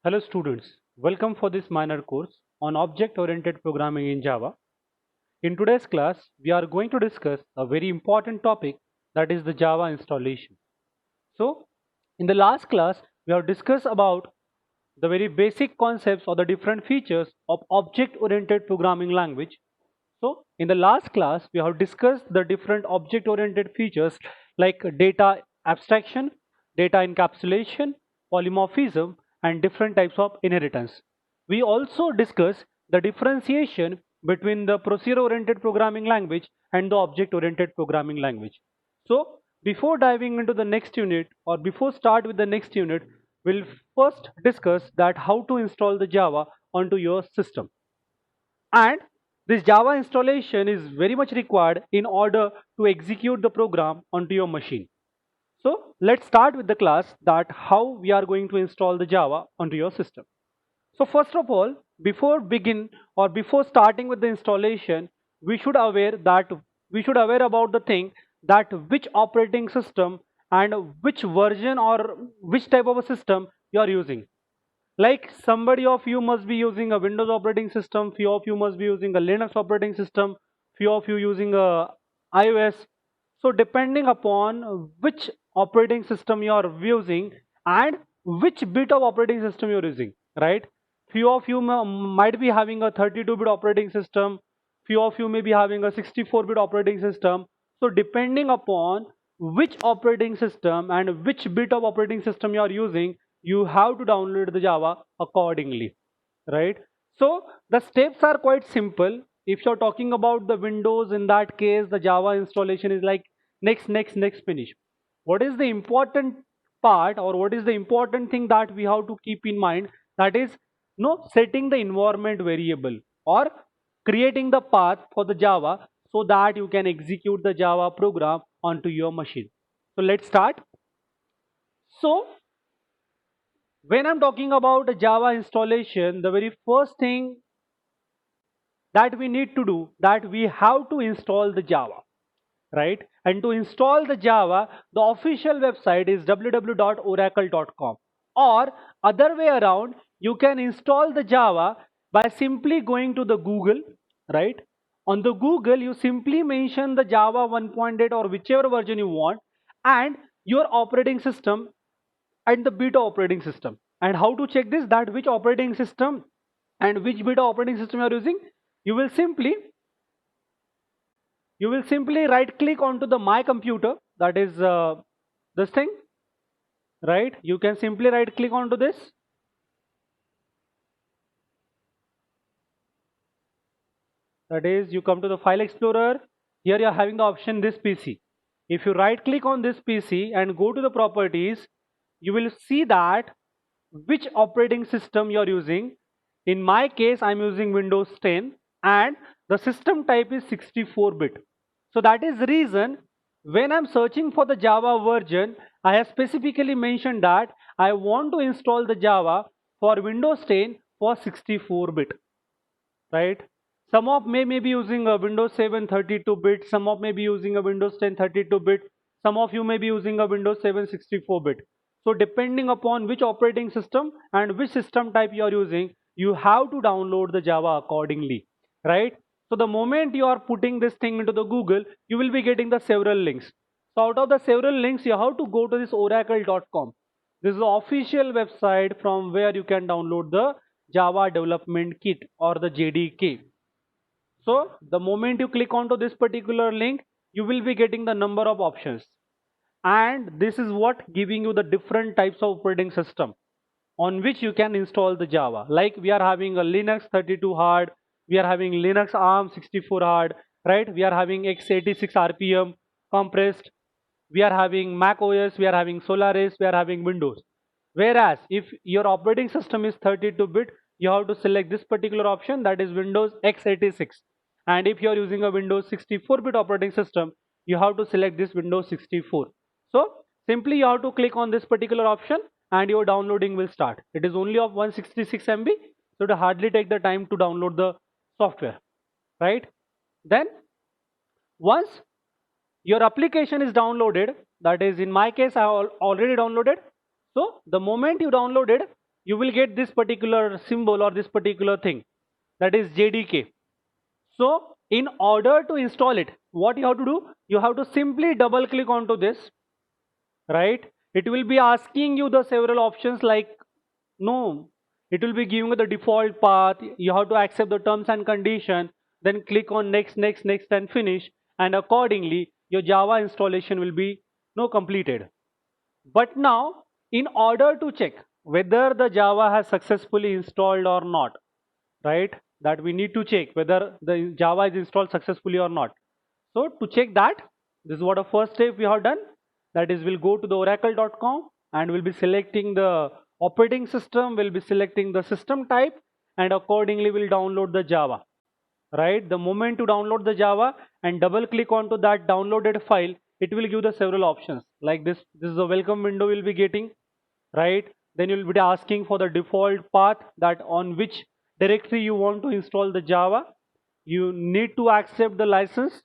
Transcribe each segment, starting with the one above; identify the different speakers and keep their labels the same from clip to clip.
Speaker 1: Hello students, welcome for this minor course on object-oriented programming in Java. In today's class, we are going to discuss a very important topic, that is the Java installation. So, in the last class, we have discussed about the very basic concepts or the different features of object-oriented programming language. So, in the last class, we have discussed the different object-oriented features like data abstraction, data encapsulation, polymorphism, and different types of inheritance. We also discussed the differentiation between the procedure-oriented programming language and the object-oriented programming language. So, before diving into the next unit or before start with the next unit, we'll first discuss that how to install the Java onto your system. And this Java installation is very much required in order to execute the program onto your machine. So let's start with the class that how we are going to install the Java onto your system. So first of all, before begin or before starting with the installation, we should aware that we should aware about the thing that which operating system and which version or which type of a system you are using. Like somebody of you must be using a Windows operating system, few of you must be using a Linux operating system, few of you using a iOS. So depending upon which operating system you are using and which bit of operating system you are using, right? Few of you might be having a 32-bit operating system, few of you may be having a 64-bit operating system. So depending upon which operating system and which bit of operating system you are using, you have to download the Java accordingly, right? So the steps are quite simple. If you're talking about the Windows, in that case the Java installation is like next finish. What is the important part or what is the important thing that we have to keep in mind, that is no setting the environment variable or creating the path for the Java so that you can execute the Java program onto your machine. So let's start. So when I'm talking about a Java installation, the very first thing that we need to do, that we have to install the Java, right? And to install the Java, the official website is www.oracle.com, or other way around, you can install the Java by simply going to the Google, right? On the Google, you simply mention the Java 1.8 or whichever version you want and your operating system and the beta operating system. And how to check this, that which operating system and which beta operating system you are using, you will simply right click onto the my computer, that is this thing, right? You can simply right click onto this, that is you come to the file explorer. Here you are having the option this PC. If you right click on this PC and go to the properties, you will see that which operating system you are using. In my case, I'm using Windows 10 and the system type is 64-bit. So that is the reason when I'm searching for the Java version, I have specifically mentioned that I want to install the Java for Windows 10 for 64-bit, right? Some of may be using a Windows 7 32-bit, some of may be using a Windows 10 32-bit, some of you may be using a Windows 7 64-bit. So depending upon which operating system and which system type you are using, you have to download the Java accordingly, right? So the moment you are putting this thing into the Google, you will be getting the several links. So out of the several links, you have to go to this oracle.com. This is the official website from where you can download the Java Development Kit or the JDK. So the moment you click onto this particular link, you will be getting the number of options. And this is what giving you the different types of operating system on which you can install the Java. Like we are having a Linux 32 hard, we are having Linux ARM 64 hard, right? We are having x86 RPM compressed, we are having Mac OS, we are having Solaris, we are having Windows. Whereas if your operating system is 32-bit, you have to select this particular option, that is Windows x86. And if you are using a Windows 64-bit operating system, you have to select this Windows 64. So simply you have to click on this particular option and your downloading will start. It is only of 166 MB, so it hardly take the time to download the software, right? Then once your application is downloaded, that is in my case I already downloaded. So the moment you downloaded, you will get this particular symbol or this particular thing, that is JDK. So in order to install it, what you have to do, you have to simply double click onto this, right? It will be asking you the several options like, no, it will be giving you the default path. You have to accept the terms and condition, then click on next, next, next, and finish, and accordingly your Java installation will be no completed. But now, in order to check whether the Java has successfully installed or not, right, that we need to check whether the Java is installed successfully or not. So to check that, this is what a first step we have done. That is, we'll go to the oracle.com and we'll be selecting the operating system, we'll be selecting the system type, and accordingly we'll download the Java. Right, the moment to download the Java and double click onto that downloaded file, it will give the several options like this. This is a welcome window we'll be getting, right? Then you'll be asking for the default path, that on which directory you want to install the Java. You need to accept the license.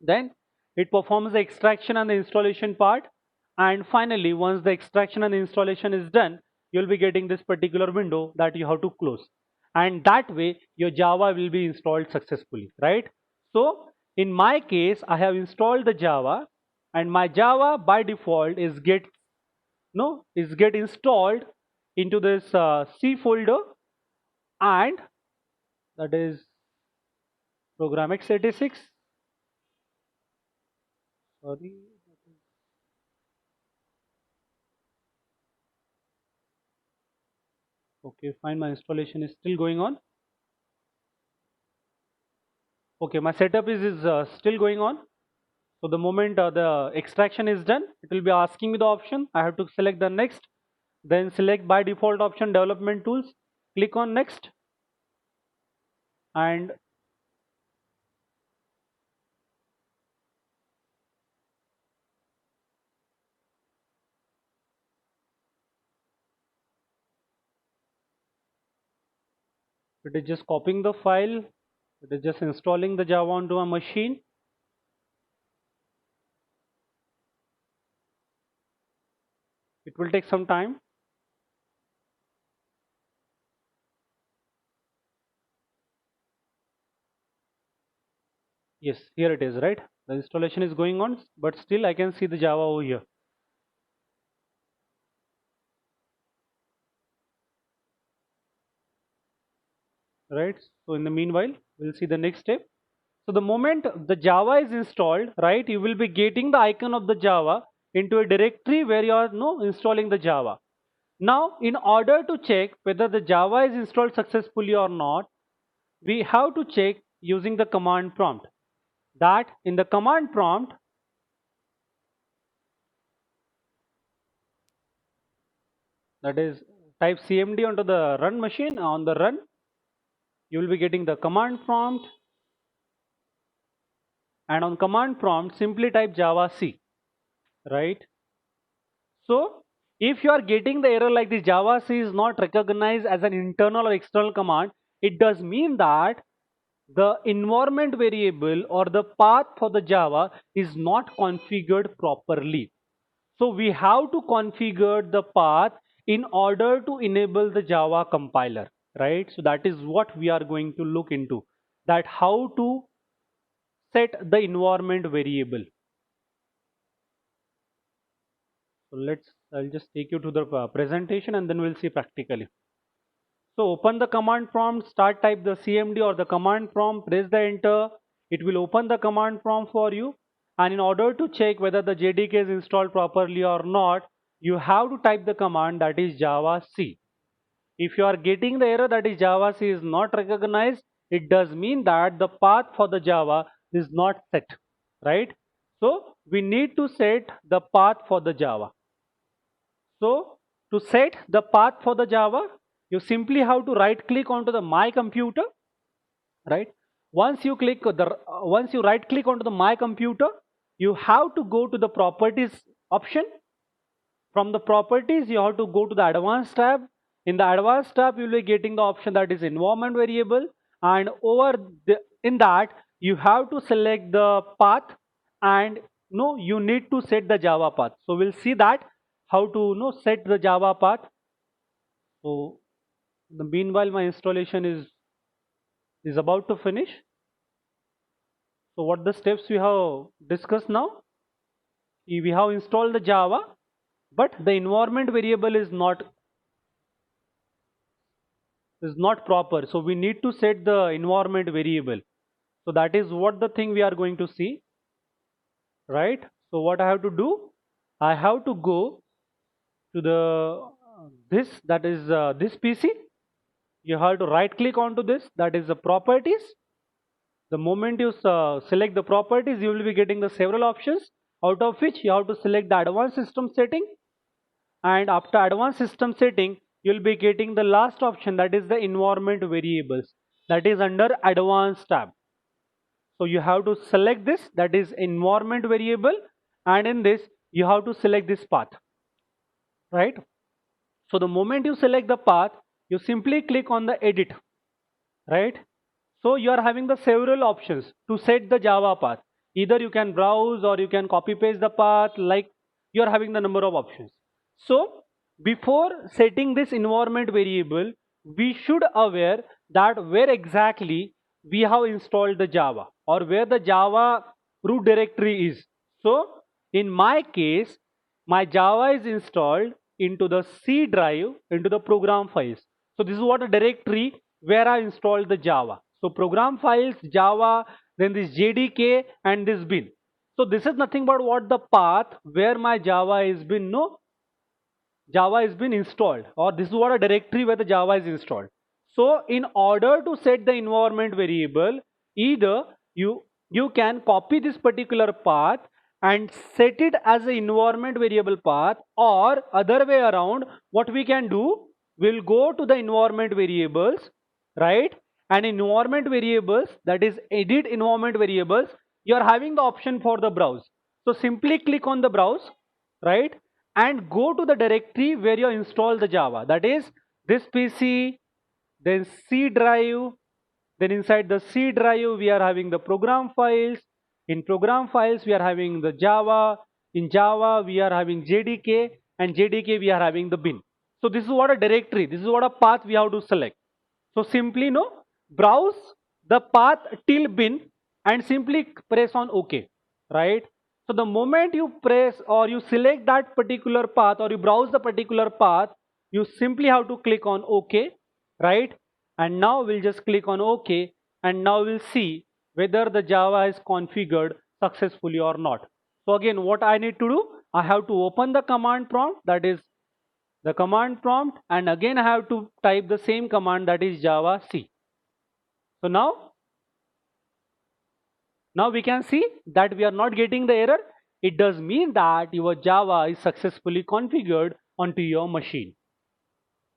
Speaker 1: Then it performs the extraction and the installation part, and finally once the extraction and the installation is done, you'll be getting this particular window that you have to close, and that way your Java will be installed successfully, right? So in my case, I have installed the Java, and my Java by default is get installed into this C folder, and that is program x86. Sorry. Okay, fine. My installation is still going on. Okay, my setup is still going on. So the moment the extraction is done, it will be asking me the option. I have to select the next, then select by default option development tools. Click on next, and it is just copying the file. It is just installing the Java onto a machine. It will take some time. Yes, here it is, right? The installation is going on, but still I can see the Java over here. Right? So in the meanwhile, we'll see the next step. So the moment the Java is installed, right, you will be getting the icon of the Java into a directory where you are installing the Java. Now, in order to check whether the Java is installed successfully or not, we have to check using the command prompt. That in the command prompt, that is, type cmd onto the run machine. On the run, you will be getting the command prompt, and on command prompt simply type Java C, right? So if you are getting the error like this, Java C is not recognized as an internal or external command, it does mean that the environment variable or the path for the Java is not configured properly. So we have to configure the path in order to enable the Java compiler, right? So that is what we are going to look into, that how to set the environment variable. So I'll just take you to the presentation and then we'll see practically. So open the command prompt, start type the cmd or the command prompt, press the enter. It will open the command prompt for you. And in order to check whether the JDK is installed properly or not, you have to type the command, that is Java C. If you are getting the error that is Java C is not recognized, it does mean that the path for the Java is not set, right? So we need to set the path for the Java. So to set the path for the Java, you simply have to right click onto the My Computer, right? Once you right click onto the My Computer, you have to go to the properties option. From the properties, you have to go to the advanced tab. In the advanced tab, you will be getting the option that is environment variable, and in that you have to select the path, and you need to set the Java path. So we'll see that how to set the Java path. So the meanwhile my installation is about to finish. So what the steps we have discussed now? We have installed the Java, but the environment variable is not proper. So we need to set the environment variable. So that is what the thing we are going to see, right? So what I have to do? I have to go to the this PC. You have to right click onto this, that is the properties. The moment you select the properties, you will be getting the several options, out of which you have to select the advanced system setting, and after advanced system setting you will be getting the last option, that is the environment variables, that is under advanced tab. So you have to select this, that is environment variable, and in this you have to select this path, right? So the moment you select the path, you simply click on the edit, right? So you are having the several options to set the Java path. Either you can browse or you can copy paste the path, like you are having the number of options. So before setting this environment variable, we should aware that where exactly we have installed the Java, or where the Java root directory is. So in my case, my Java is installed into the C drive, into the program files. So this is what a directory where I installed the Java. So program files, Java, then this JDK and this bin. So this is nothing but what the path where my Java has been installed, or this is what a directory where the Java is installed. So in order to set the environment variable, either you can copy this particular path and set it as an environment variable path, or other way around, what we can do, we'll go to the environment variables, right? And environment variables, that is edit environment variables, you are having the option for the browse. So simply click on the browse, right? And go to the directory where you install the Java, that is this PC, then C drive, then inside the C drive we are having the program files, in program files we are having the Java, in Java we are having JDK, and JDK we are having the bin. So this is what a directory, this is what a path we have to select. So simply browse the path till bin and simply press on OK, right? So the moment you press or you select that particular path, or you browse the particular path, you simply have to click on OK, right? And now we'll just click on OK, and now we'll see whether the Java is configured successfully or not. So again, what I need to do, I have to open the command prompt, that is the command prompt, and again I have to type the same command, that is Java C. So now we can see that we are not getting the error. It does mean that your Java is successfully configured onto your machine.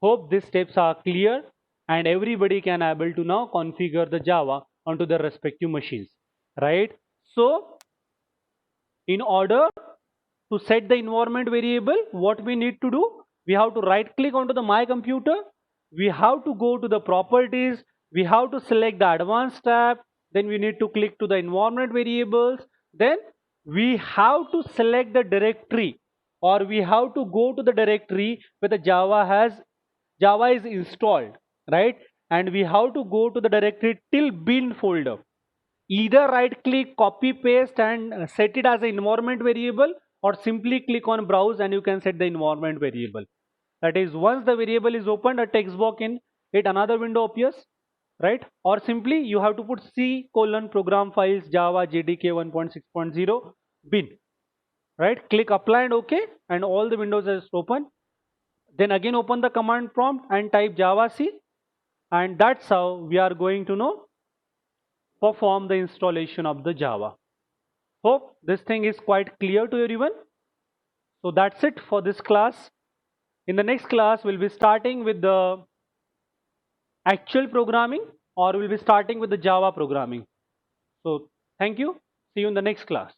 Speaker 1: Hope these steps are clear and everybody can able to now configure the Java onto their respective machines, right? So in order to set the environment variable, what we need to do, we have to right click onto the my computer, we have to go to the properties, we have to select the advanced tab, then we need to click to the environment variables, then we have to select the directory, or we have to go to the directory where the Java is installed, right? And we have to go to the directory till bin folder. Either right click, copy paste and set it as an environment variable, or simply click on browse and you can set the environment variable. That is, once the variable is opened, a text box in it, another window appears, right? Or simply you have to put C colon program files Java JDK 1.6.0 bin, right? Click apply and OK, and all the windows is open. Then again open the command prompt and type Java C, and that's how we are going to perform the installation of the Java. Hope this thing is quite clear to everyone. So that's it for this class. In the next class, we'll be starting with the actual programming, or we'll be starting with the Java programming. So thank you. See you in the next class.